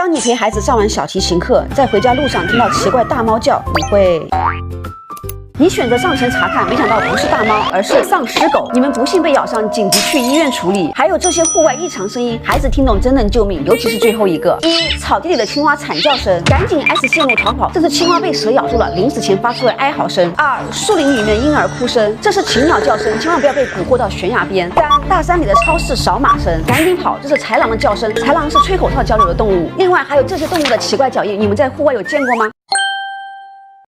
當你陪孩子上完小提琴課，在回家路上聽到奇怪大貓叫，你會？你選擇上前查看，沒想到不是大貓，而是喪屍狗。你們不幸被咬傷，緊急去醫院處理。還有這些戶外異常聲音，孩子聽懂真能救命，尤其是最後一個。一、草地裡的青蛙慘叫聲，趕緊 S 線路逃跑，這是青蛙被蛇咬住了，臨死前發出的哀嚎聲。二、樹林裡面嬰兒哭聲，這是禽鳥叫聲，千萬不要被蠱惑到懸崖邊。三、大山裡的超市掃碼聲，趕緊跑，這是豺狼的叫聲，豺狼是吹口哨交流的動物。另外還有這些動物的奇怪腳印，你們在戶外有見過嗎？